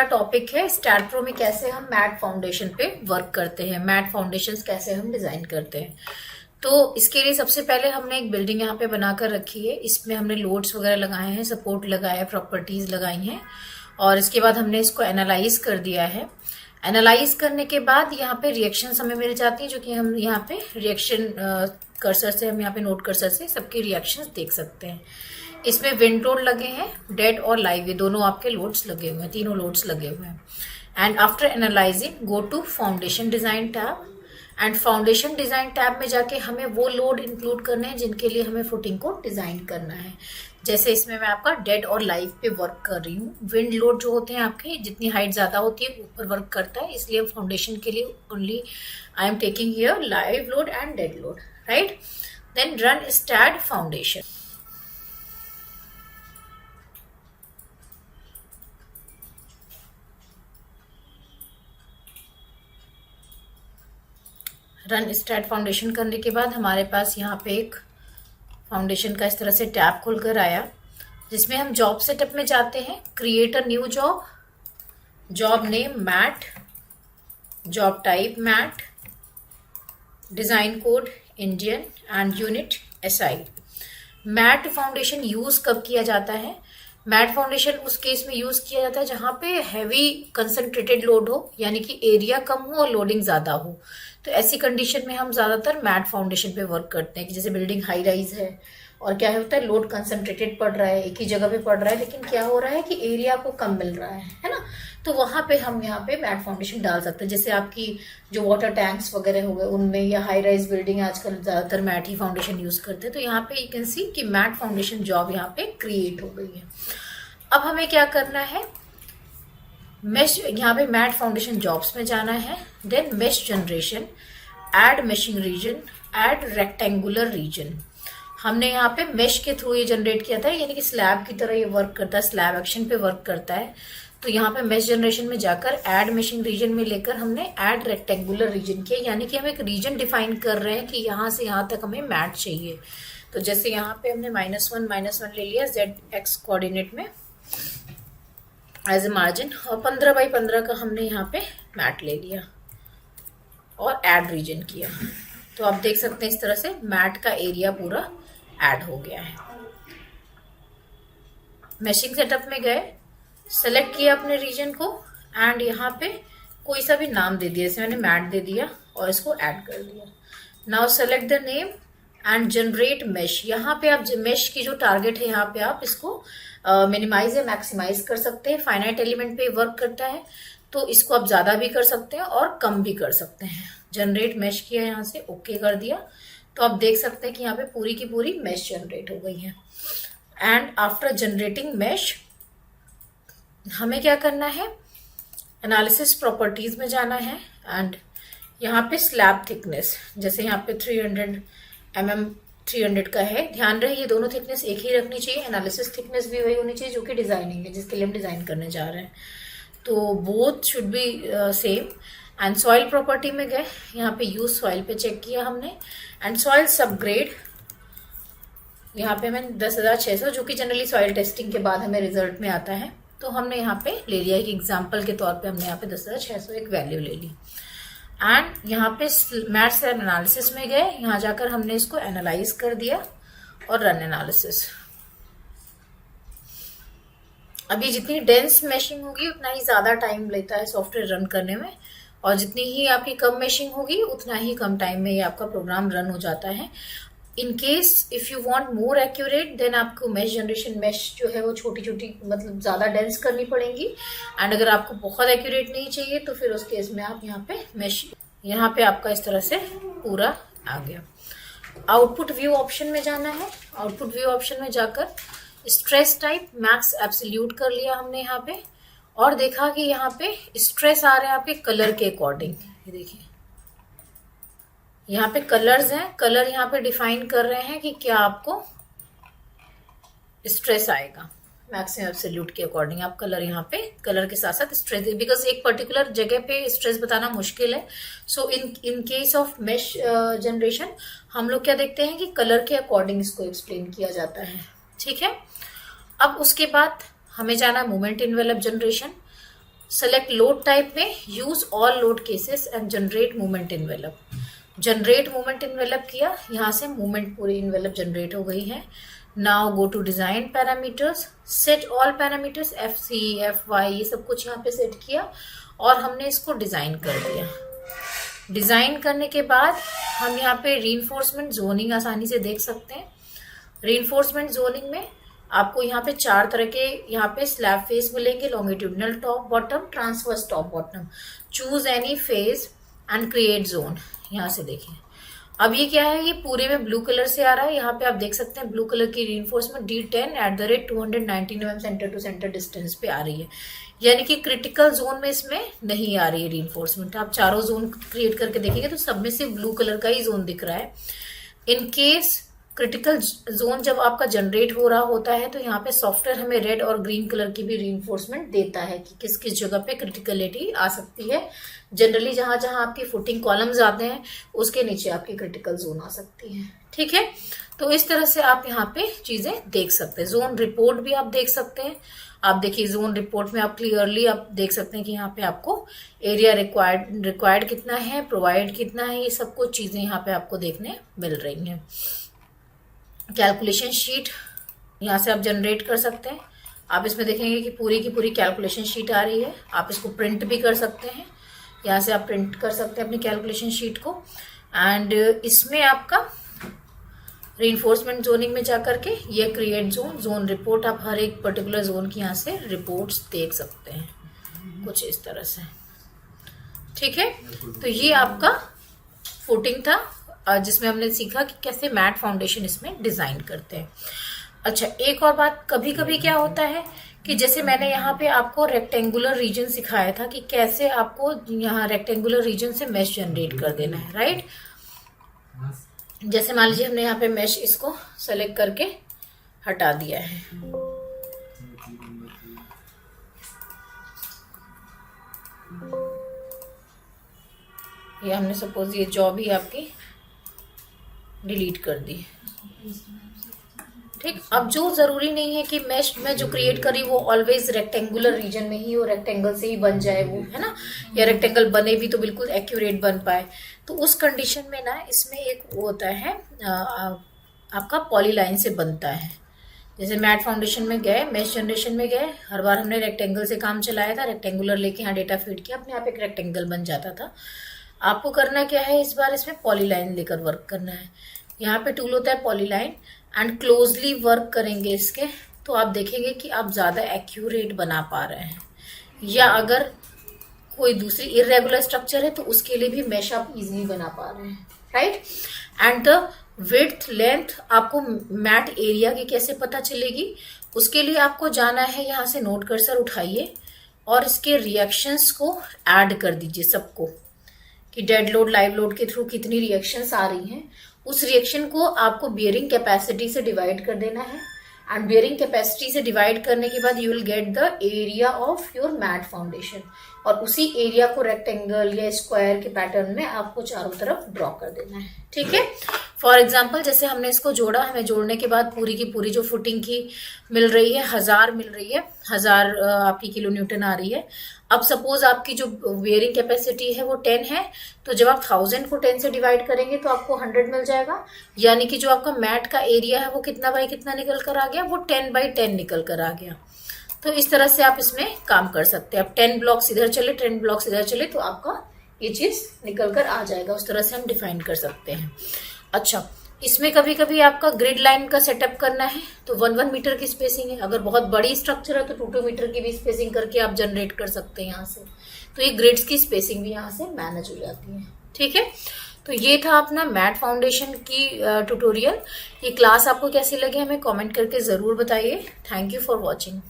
हमारा टॉपिक है start pro में कैसे हम मैट फाउंडेशन पे वर्क करते हैं, मैट फाउंडेशंस कैसे हम डिजाइन करते हैं। तो इसके लिए सबसे पहले हमने एक बिल्डिंग यहाँ पे बनाकर रखी है। इसमें हमने लोड्स वगैरह लगाए हैं, सपोर्ट लगाया है, प्रॉपर्टीज लगाई हैं और इसके बाद हमने इसको एनालाइज कर दिया है। एनालाइज करने के बाद यहाँ पे रिएक्शंस हमें मिल जाती हैं, जो कि हम यहाँ पे रिएक्शन कर्सर से हम यहाँ पे नोट कर्सर से सबके रिएक्शंस देख सकते हैं। इसमें विंड लोड लगे हैं, डेड और लाइव, ये दोनों आपके लोड्स लगे हुए हैं, तीनों लोड्स लगे हुए हैं। And after analysing go to foundation design tab and foundation design tab में जाके हमें वो लोड इंक्लूड करने हैं जिनके लिए हमें फुटिंग को डिजाइन करना है। जैसे इसमें मैं आपका डेड और लाइव पे वर्क कर रही हूँ। विंड लोड जो होते हैं आपके, जितनी हाइट ज्यादा होती है ऊपर वर्क करता है, इसलिए फाउंडेशन के लिए only I am taking here live load and dead load, right. Then run start foundation. Run start foundation करने के बाद हमारे पास यहाँ पे एक फाउंडेशन का इस तरह से टैब खुलकर आया, जिसमें हम जॉब सेटअप में जाते हैं, create a new job, job name mat, job type mat, design code Indian and unit SI. Mat foundation use कब किया जाता है? मैट फाउंडेशन उस केस में यूज किया जाता है जहां पे हैवी कंसंट्रेटेड लोड हो, यानी कि एरिया कम हो और लोडिंग ज्यादा हो। तो ऐसी कंडीशन में हम ज्यादातर मैट फाउंडेशन पे वर्क करते हैं कि जैसे बिल्डिंग हाई राइज है और क्या होता है, लोड कंसंट्रेटेड पड़ रहा है, एक ही जगह पे पड़ रहा है, लेकिन क्या हो रहा है कि एरिया को कम मिल रहा है ना। तो वहां पे हम यहाँ पे मैट फाउंडेशन डाल सकते हैं। जैसे आपकी जो वाटर टैंक्स वगैरह हो गए उनमें, या हाई राइज बिल्डिंग आजकल ज्यादातर मैट ही फाउंडेशन यूज करते हैं। तो यहाँ पे यू कैन सी कि मैट फाउंडेशन जॉब यहाँ पे क्रिएट हो गई है। अब हमें क्या करना है, मेश, यहाँ पे मैट फाउंडेशन जॉब्स में जाना है, then mesh generation, add meshing region, add rectangular region. हमने यहाँ पे मेश के थ्रू ये जनरेट किया था, यानी कि स्लैब की तरह ये वर्क करता है, स्लैब एक्शन पे वर्क करता है। तो यहाँ पे मेश जनरेशन में जाकर एड मेशिंग रीजन में लेकर हमने एड रेक्टेंगुलर रीजन किया, यानी कि हम एक रीजन डिफाइन कर रहे हैं कि यहाँ से यहाँ तक हमें मैट चाहिए। तो जैसे यहाँ पे हमने -1 ले लिया जेड एक्स कोऑर्डिनेट में एज ए मार्जिन, और 15 बाई 15 का हमने यहाँ पे मैट ले लिया और ऐड रीजन किया। तो आप देख सकते हैं इस तरह से मैट का एरिया पूरा ऐड हो गया है। मैशिंग सेटअप में गए, सेलेक्ट किया अपने रीजन को एंड यहाँ पे कोई सा भी नाम दे दिया, जैसे मैंने मैट दे दिया और इसको ऐड कर दिया। Now select the name and generate mesh. यहाँ पे आप मेश की जो टारगेट है, यहाँ पे आप इसको मिनिमाइज या मैक्सिमाइज कर सकते हैं। फाइनाइट एलिमेंट पे वर्क करता है तो इसको आप ज्यादा भी कर सकते हैं और कम भी कर सकते हैं। जनरेट मेश किया, यहाँ से ओके कर दिया, तो आप देख सकते हैं कि यहाँ पे पूरी की पूरी मेश जनरेट हो गई है। एंड आफ्टर जनरेटिंग मेश हमें क्या करना है, एनालिसिस प्रॉपर्टीज में जाना है एंड यहाँ पे स्लैब थिकनेस, जैसे यहाँ पे 300 mm 300 का है, ध्यान रहे ये दोनों थिकनेस एक ही रखनी चाहिए। एनालिसिस थिकनेस भी वही होनी चाहिए जो कि डिजाइनिंग है, जिसके लिए हम डिजाइन करने जा रहे हैं। तो both should be same. And soil property में गए, यहाँ पे यूज सॉइल पे चेक किया हमने एंड सॉइल सबग्रेड, यहाँ पे मैंने 10,600, जो कि जनरली सॉइल टेस्टिंग के बाद हमें रिजल्ट में आता है, तो हमने यहाँ पे ले लिया एक एग्जाम्पल के तौर पे, हमने यहाँ पे 10,600 एक वैल्यू ले ली। एंड यहाँ पे मैट स्लैब एनालिसिस में गए, यहाँ जाकर हमने इसको एनालाइज कर दिया और रन एनालिसिस। अभी जितनी डेंस मैशिंग होगी उतना ही ज्यादा टाइम लेता है सॉफ्टवेयर रन करने में, और जितनी ही आपकी कम मैशिंग होगी उतना ही कम टाइम में ये आपका प्रोग्राम रन हो जाता है। In case if you want more accurate, then आपको मैश जनरेशन, मैश जो है वो छोटी छोटी मतलब ज्यादा डेंस करनी पड़ेगी। एंड अगर आपको बहुत एक्यूरेट नहीं चाहिए तो फिर उस केस में आप यहाँ पे मैश, यहाँ पे आपका इस तरह से पूरा आ गया। आउटपुट व्यू ऑप्शन में जाना है, आउटपुट व्यू ऑप्शन में जाकर स्ट्रेस टाइप मैक्स एब्सोल्यूट कर लिया हमने यहाँ पे, और देखा कि यहाँ पे स्ट्रेस आ रहे हैं आपके कलर के अकॉर्डिंग। ये देखिए यहाँ पे कलर्स हैं, कलर यहाँ पे डिफाइन कर रहे हैं कि क्या आपको स्ट्रेस आएगा। मैक्सिमम एब्सोल्यूट के अकॉर्डिंग आप कलर यहाँ पे, कलर के साथ साथ स्ट्रेस, बिकॉज एक पर्टिकुलर जगह पे स्ट्रेस बताना मुश्किल है। So in case of mesh generation हम लोग क्या देखते हैं कि कलर के अकॉर्डिंग इसको एक्सप्लेन किया जाता है, ठीक है। अब उसके बाद हमें जाना movement envelope generation. Select load type में use all load cases and generate movement envelope. Generate movement envelope किया, यहाँ से मूवमेंट पूरी इन्वेलप जनरेट हो गई है। Now go to design parameters, set all parameters FC FY ये सब कुछ यहाँ पे सेट किया और हमने इसको डिजाइन कर दिया। डिजाइन करने के बाद हम यहाँ पे रीइंफोर्समेंट जोनिंग आसानी से देख सकते हैं। रीइंफोर्समेंट जोनिंग में आपको यहाँ पे 4 तरह के यहाँ पे स्लैब फेस मिलेंगे, longitudinal top bottom, transverse top bottom. Choose any face and create zone. यहाँ से देखिए अब ये क्या है, ये पूरे में ब्लू कलर से आ रहा है। यहाँ पे आप देख सकते हैं ब्लू कलर की reinforcement D10 @219 mm centre to centre distance पे आ रही है, यानी कि क्रिटिकल जोन में इसमें नहीं आ रही है रीइंफोर्समेंट। आप चारों जोन क्रिएट करके देखेंगे तो सब में सिर्फ ब्लू कलर का ही जोन दिख रहा है। इन केस क्रिटिकल जोन जब आपका जनरेट हो रहा होता है तो यहाँ पे सॉफ्टवेयर हमें रेड और ग्रीन कलर की भी रीइंफोर्समेंट देता है कि किस किस जगह पे क्रिटिकलिटी आ सकती है। जनरली जहां जहां आपकी फुटिंग कॉलम्स आते हैं उसके नीचे आपकी क्रिटिकल जोन आ सकती है। ठीक है, तो इस तरह से आप यहाँ पे चीजें देख सकते हैं। जोन रिपोर्ट भी आप देख सकते हैं। आप देखिए जोन रिपोर्ट में आप क्लियरली आप देख सकते हैं कि यहाँ पे आपको एरिया रिक्वायर्ड कितना है, प्रोवाइड कितना है, ये सब कुछ चीजें यहाँ पे आपको देखने मिल रही हैं। कैलकुलेशन शीट यहाँ से आप जनरेट कर सकते हैं। आप इसमें देखेंगे कि पूरी की पूरी कैलकुलेशन शीट आ रही है। आप इसको प्रिंट भी कर सकते हैं, यहाँ से आप प्रिंट कर सकते हैं अपनी कैलकुलेशन शीट को। एंड इसमें आपका रीइंफोर्समेंट जोनिंग में जाकर के ये क्रिएट जोन रिपोर्ट, आप हर एक पर्टिकुलर जोन की यहाँ से रिपोर्ट्स देख सकते हैं कुछ इस तरह से। ठीक है, तो ये आपका फुटिंग था जिसमें हमने सीखा कि कैसे मैट फाउंडेशन इसमें डिजाइन करते हैं। अच्छा, एक और बात, कभी कभी क्या होता है कि जैसे मैंने यहाँ पे आपको रेक्टेंगुलर रीजन सिखाया था कि कैसे आपको यहाँ रेक्टेंगुलर रीजन से मेश जनरेट कर देना है, राइट। जैसे मान लीजिए हमने यहाँ पे मेश इसको सेलेक्ट करके हटा दिया है। ये हमने सपोज ये जॉब ही आपकी डिलीट कर दी। ठीक, अब जो जरूरी नहीं है कि मेश में जो क्रिएट करी वो ऑलवेज रेक्टेंगुलर रीजन में ही, वो रेक्टेंगल से ही बन जाए वो, है ना, या रेक्टेंगल बने भी तो बिल्कुल एक्यूरेट बन पाए। तो उस कंडीशन में ना इसमें एक वो होता है आपका पॉलीलाइन से बनता है। जैसे मैट फाउंडेशन में गए, मेश जनरेशन में गए, हर बार हमने रेक्टेंगल से काम चलाया था, रेक्टेंगुलर लेके यहाँ डेटा फीड किया, अपने आप एक रेक्टेंगल बन जाता था। आपको करना क्या है, इस बार इसमें पॉलीलाइन लेकर वर्क करना है। यहाँ पे टूल होता है पॉलीलाइन एंड क्लोजली वर्क करेंगे इसके, तो आप देखेंगे कि आप ज्यादा एक्यूरेट बना पा रहे हैं। या अगर कोई दूसरी इरेगुलर स्ट्रक्चर है तो उसके लिए भी मेश आप इजीली बना पा रहे हैं, right. And the width length आपको मैट एरिया की कैसे पता चलेगी, उसके लिए आपको जाना है, यहाँ से नोट कर्सर उठाइए और इसके रिएक्शंस को ऐड कर दीजिए सबको, कि डेड लोड लाइव लोड के थ्रू कितनी रिएक्शंस आ रही हैं। उस रिएक्शन को आपको बियरिंग कैपेसिटी से डिवाइड कर देना है। एंड बियरिंग कैपेसिटी से डिवाइड करने के बाद you will get the area of your matte foundation, और उसी एरिया को रेक्टेंगल या स्क्वायर के पैटर्न में आपको चारों तरफ ड्रॉ कर देना है। ठीक है, फॉर एग्जाम्पल जैसे हमने इसको जोड़ा, हमें जोड़ने के बाद पूरी की पूरी जो फुटिंग की मिल रही है 1000 मिल रही है, 1000 आपकी किलो न्यूटन आ रही है। अब सपोज आपकी जो वेयरिंग कैपेसिटी है वो 10 है, तो जब आप 1000 को 10 से डिवाइड करेंगे तो आपको 100 मिल जाएगा, यानी कि जो आपका मैट का एरिया है वो कितना बाई कितना निकल कर आ गया, वो 10/10 निकल कर आ गया। तो इस तरह से आप इसमें काम कर सकते हैं। अब 10 ब्लॉक्स इधर चले, 10 ब्लॉक्स इधर चले, तो आपका ये चीज निकल कर आ जाएगा। उस तरह से हम डिफाइन कर सकते हैं। अच्छा, इसमें कभी कभी आपका ग्रिड लाइन का सेटअप करना है तो 1-1 मीटर की स्पेसिंग है। अगर बहुत बड़ी स्ट्रक्चर है तो 2-2 मीटर की भी स्पेसिंग करके आप जनरेट कर सकते हैं यहाँ से। तो ये ग्रिड्स की स्पेसिंग भी यहाँ से मैनेज हो जाती है। ठीक है, तो ये था अपना मैट फाउंडेशन की ट्यूटोरियल। ये क्लास आपको कैसी लगी हमें कमेंट करके जरूर बताइए। Thank you for watching.